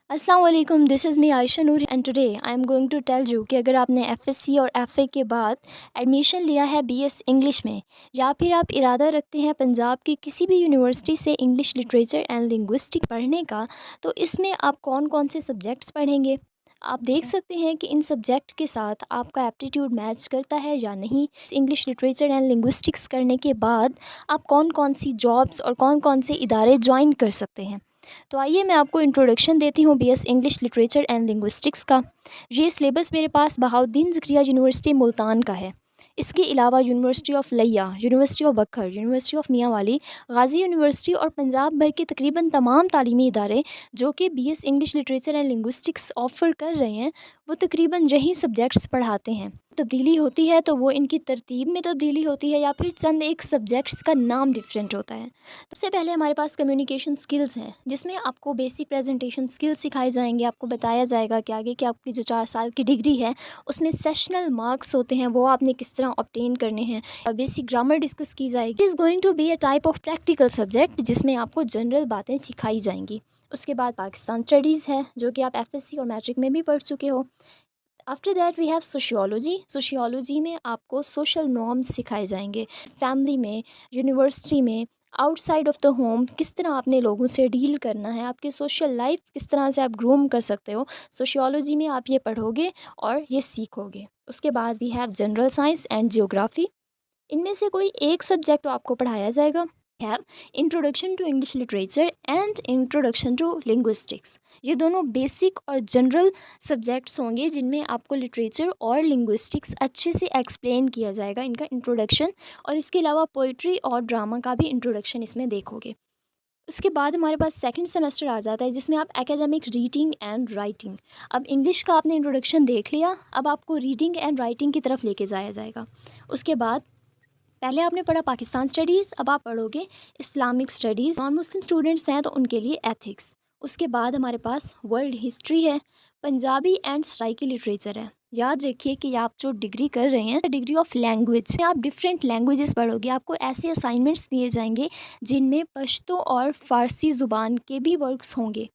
अस्सलाम वालेकुम, this is me Ayesha Noor and today I am going to tell you कि अगर आपने एफएससी और एफए के बाद एडमिशन लिया है बीएस इंग्लिश में, या फिर आप इरादा रखते हैं पंजाब की किसी भी यूनिवर्सिटी से इंग्लिश लिटरेचर एंड लिंग्विस्टिक पढ़ने का, तो इसमें आप कौन कौन से सब्जेक्ट्स पढ़ेंगे। आप देख सकते हैं कि इन सब्जेक्ट के साथ आपका एप्टीट्यूड मैच करता है या नहीं। इंग्लिश लिटरेचर एंड लिंग्विस्टिक्स करने के बाद आप कौन कौन सी जॉब्स और कौन कौन से इदारे ज्वाइन कर सकते हैं। तो आइए मैं आपको इंट्रोडक्शन देती हूँ BS English literature and linguistics का। ये सिलेबस मेरे पास बहाउद्दीन ज़करिया यूनिवर्सिटी मुल्तान का है। इसके अलावा university of Layyah, university of Bhakkar, university of Mianwali, Ghazi university और पंजाब भर के तकरीबन तमाम तालीमी इदारे जो कि BS English literature and linguistics offer कर रहे हैं, वो तकरीबन यही सब्जेक्ट्स पढ़ाते हैं। तब्दीली होती है तो वो इनकी तरतीब में तब्दीली होती है या फिर चंद एक सब्जेक्ट्स का नाम डिफरेंट होता है। सबसे पहले हमारे पास कम्युनिकेशन स्किल्स हैं, जिसमें आपको बेसिक प्रेजेंटेशन स्किल्स सिखाए जाएंगे। आपको बताया जाएगा कि आगे कि आपकी जो 4 साल की डिग्री है उसमें सेशनल मार्क्स होते हैं, वो आपने किस तरह ऑब्टेन करने हैं। और बेसिक ग्रामर डिस्कस की जाएगी। Is going to be a type of practical subject जिसमें आपको जनरल बातें सिखाई जाएंगी। उसके बाद पाकिस्तान स्टडीज़ है, जो कि आप एफएससी और मैट्रिक में भी पढ़ चुके हो। After that we have sociology. Sociology में आपको सोशल नॉर्म्स सिखाए जाएंगे। फैमिली में, यूनिवर्सिटी में, आउटसाइड ऑफ द होम किस तरह आपने लोगों से डील करना है, आपकी सोशल लाइफ किस तरह से आप ग्रूम कर सकते हो, सोशियोलॉजी में आप ये पढ़ोगे और ये सीखोगे। उसके बाद we have general science and geography. इनमें से कोई एक सब्जेक्ट आपको पढ़ाया जाएगा। Have introduction to English literature and introduction to linguistics. ये दोनों बेसिक और जनरल सब्जेक्ट्स होंगे जिनमें आपको लिटरेचर और लिंग्विस्टिक्स अच्छे से एक्सप्लेन किया जाएगा, इनका इंट्रोडक्शन। और इसके अलावा पोइट्री और ड्रामा का भी इंट्रोडक्शन इसमें देखोगे। उसके बाद हमारे पास सेकंड सेमेस्टर आ जाता है, जिसमें आप एकेडमिक रीडिंग एंड राइटिंग। अब इंग्लिश का आपने इंट्रोडक्शन देख लिया, अब आपको रीडिंग एंड राइटिंग की तरफ लेके जाया जाएगा। उसके बाद पहले आपने पढ़ा पाकिस्तान स्टडीज़, अब आप पढ़ोगे Islamic studies. Non Muslim students हैं तो उनके लिए एथिक्स। उसके बाद हमारे पास वर्ल्ड हिस्ट्री है, पंजाबी एंड सराइकी लिटरेचर है। याद रखिए कि आप जो डिग्री कर रहे हैं, डिग्री ऑफ लैंग्वेज, आप डिफरेंट लैंग्वेजेस पढ़ोगे। आपको ऐसे असाइनमेंट्स दिए जाएंगे जिनमें पश्तो और फ़ारसी ज़ुबान के भी वर्क्स होंगे।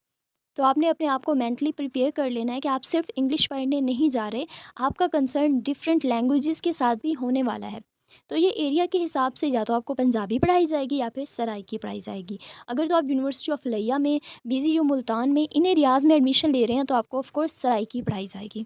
तो आपने अपने आप को मेंटली प्रिपेयर कर लेना है कि आप सिर्फ इंग्लिश पढ़ने नहीं जा रहे, आपका कंसर्न डिफरेंट लैंग्वेजेस के साथ भी होने वाला है। तो ये एरिया के हिसाब से या तो आपको पंजाबी पढ़ाई जाएगी या फिर सराइकी पढ़ाई जाएगी। अगर तो आप यूनिवर्सिटी ऑफ लिया में, बीजीयू मुल्तान में, इन एरियाज़ में एडमिशन ले रहे हैं तो आपको ऑफ कोर्स सराइकी पढ़ाई जाएगी।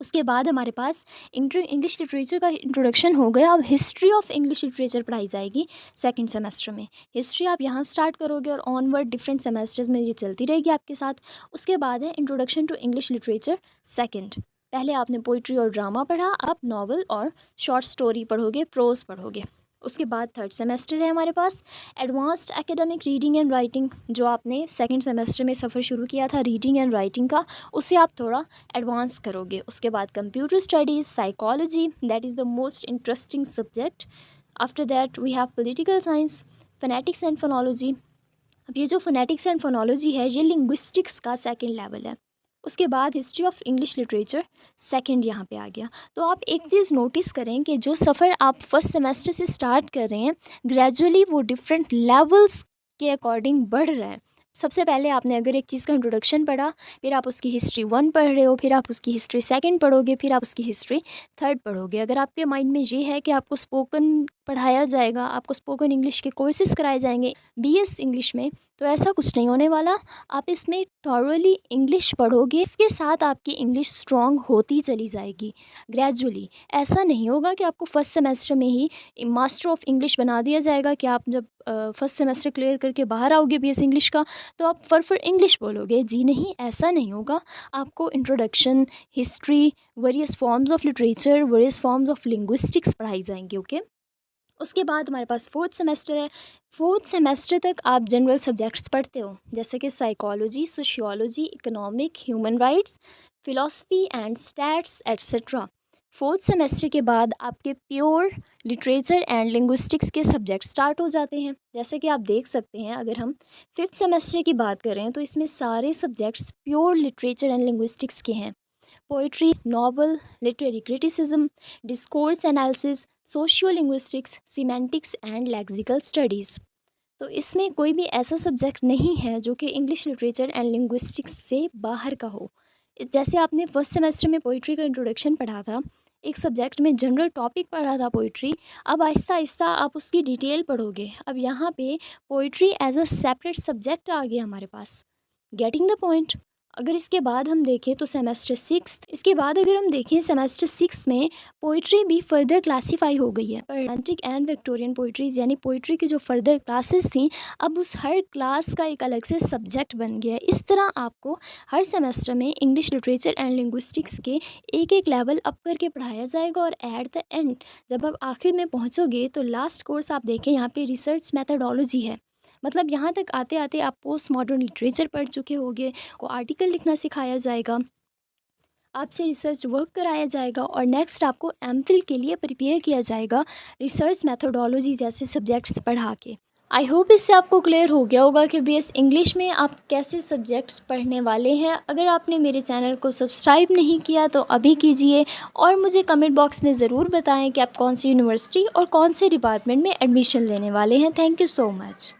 उसके बाद हमारे पास इंग्लिश लिटरेचर का इंट्रोडक्शन हो गया। अब हिस्ट्री ऑफ इंग्लिश लिटरेचर पढ़ाई जाएगी सेकंड सेमेस्टर में। हिस्ट्री आप यहाँ स्टार्ट करोगे और ऑनवर्ड डिफरेंट सेमेस्टर्स में ये चलती रहेगी आपके साथ। उसके बाद है introduction to English literature second. पहले आपने पोइट्री और ड्रामा पढ़ा, अब नॉवल और शॉर्ट स्टोरी पढ़ोगे, प्रोज पढ़ोगे। उसके बाद थर्ड सेमेस्टर है हमारे पास advanced academic reading and writing. जो आपने सेकंड सेमेस्टर में सफ़र शुरू किया था रीडिंग एंड राइटिंग का, उसे आप थोड़ा एडवांस करोगे। उसके बाद computer studies, psychology, that is the most interesting subject. After that we have political science, phonetics and phonology. अब ये जो फोनेटिक्स एंड फोनोलॉजी है, ये लिंग्विस्टिक्स का सेकंड लेवल है। उसके बाद history of English literature second यहाँ पे आ गया। तो आप एक चीज़ नोटिस करें कि जो सफ़र आप फर्स्ट सेमेस्टर से स्टार्ट कर रहे हैं, ग्रेजुअली वो डिफरेंट लेवल्स के अकॉर्डिंग बढ़ रहा है। सबसे पहले आपने अगर एक चीज़ का इंट्रोडक्शन पढ़ा, फिर आप उसकी हिस्ट्री 1 पढ़ रहे हो, फिर आप उसकी हिस्ट्री सेकंड पढ़ोगे, फिर आप उसकी हिस्ट्री थर्ड पढ़ोगे। अगर आपके माइंड में ये है कि आपको स्पोकन पढ़ाया जाएगा, आपको स्पोकन इंग्लिश के कोर्सेज़ कराए जाएंगे बीएस इंग्लिश में, तो ऐसा कुछ नहीं होने वाला। आप इसमें थॉरली इंग्लिश पढ़ोगे, इसके साथ आपकी इंग्लिश स्ट्रॉन्ग होती चली जाएगी ग्रेजुअली। ऐसा नहीं होगा कि आपको फर्स्ट सेमेस्टर में ही मास्टर ऑफ इंग्लिश बना दिया जाएगा कि आप जब फर्स्ट सेमेस्टर क्लियर करके बाहर आओगे बीएस इंग्लिश का तो आप फर इंग्लिश बोलोगे। जी नहीं, ऐसा नहीं होगा। आपको introduction, history, various forms of literature, various forms of linguistics पढ़ाई जाएंगी। ओके। उसके बाद हमारे पास फोर्थ सेमेस्टर है। फोर्थ सेमेस्टर तक आप जनरल सब्जेक्ट्स पढ़ते हो, जैसे कि psychology, sociology, economic, human rights, philosophy and stats etcetera. Fourth semester के बाद आपके प्योर लिटरेचर एंड लिंग्विस्टिक्स के सब्जेक्ट स्टार्ट हो जाते हैं। जैसे कि आप देख सकते हैं, अगर हम फिफ्थ सेमेस्टर की बात करें तो इसमें सारे subjects pure literature and linguistics के हैं। Poetry, novel, literary criticism, discourse analysis, socio linguistics, semantics and lexical studies. तो इसमें कोई भी ऐसा सब्जेक्ट नहीं है जो कि इंग्लिश लिटरेचर एंड लिंग्विस्टिक्स से बाहर का हो। जैसे आपने फर्स्ट सेमेस्टर में पोइट्री का इंट्रोडक्शन पढ़ा था, एक सब्जेक्ट में जनरल टॉपिक पढ़ा था पोइट्री, अब आहिस्ता आहिस्ता आप उसकी डिटेल पढ़ोगे। अब यहाँ पे poetry as a separate subject आ गया हमारे पास। Getting the point. अगर इसके बाद हम देखें तो सेमेस्टर सिक्स, इसके बाद अगर हम देखें सेमेस्टर सिक्स में पोइट्री भी फर्दर क्लासीफाई हो गई है। रोमांटिक एंड विक्टोरियन पोइट्रीज यानी पोइट्री की जो फर्दर क्लासेस थी, अब उस हर क्लास का एक अलग से सब्जेक्ट बन गया है। इस तरह आपको हर सेमेस्टर में इंग्लिश लिटरेचर एंड लिंग्विस्टिक्स के एक एक लेवल अप करके पढ़ाया जाएगा और एट द एंड जब आप आखिर में पहुँचोगे तो लास्ट कोर्स आप देखें यहाँ पे रिसर्च मैथडोलॉजी है। मतलब यहाँ तक आते आते आप पोस्ट मॉडर्न लिटरेचर पढ़ चुके होंगे, को आर्टिकल लिखना सिखाया जाएगा, आपसे रिसर्च वर्क कराया जाएगा और नेक्स्ट आपको एमफिल के लिए प्रिपेयर किया जाएगा रिसर्च मैथडोलॉजी जैसे सब्जेक्ट्स पढ़ा के। आई होप इससे आपको क्लियर हो गया होगा कि बीएस इंग्लिश में आप कैसे सब्जेक्ट्स पढ़ने वाले हैं। अगर आपने मेरे चैनल को सब्सक्राइब नहीं किया तो अभी कीजिए और मुझे कमेंट बॉक्स में ज़रूर बताएं कि आप कौन सी यूनिवर्सिटी और कौन से डिपार्टमेंट में एडमिशन लेने वाले हैं। Thank you so much.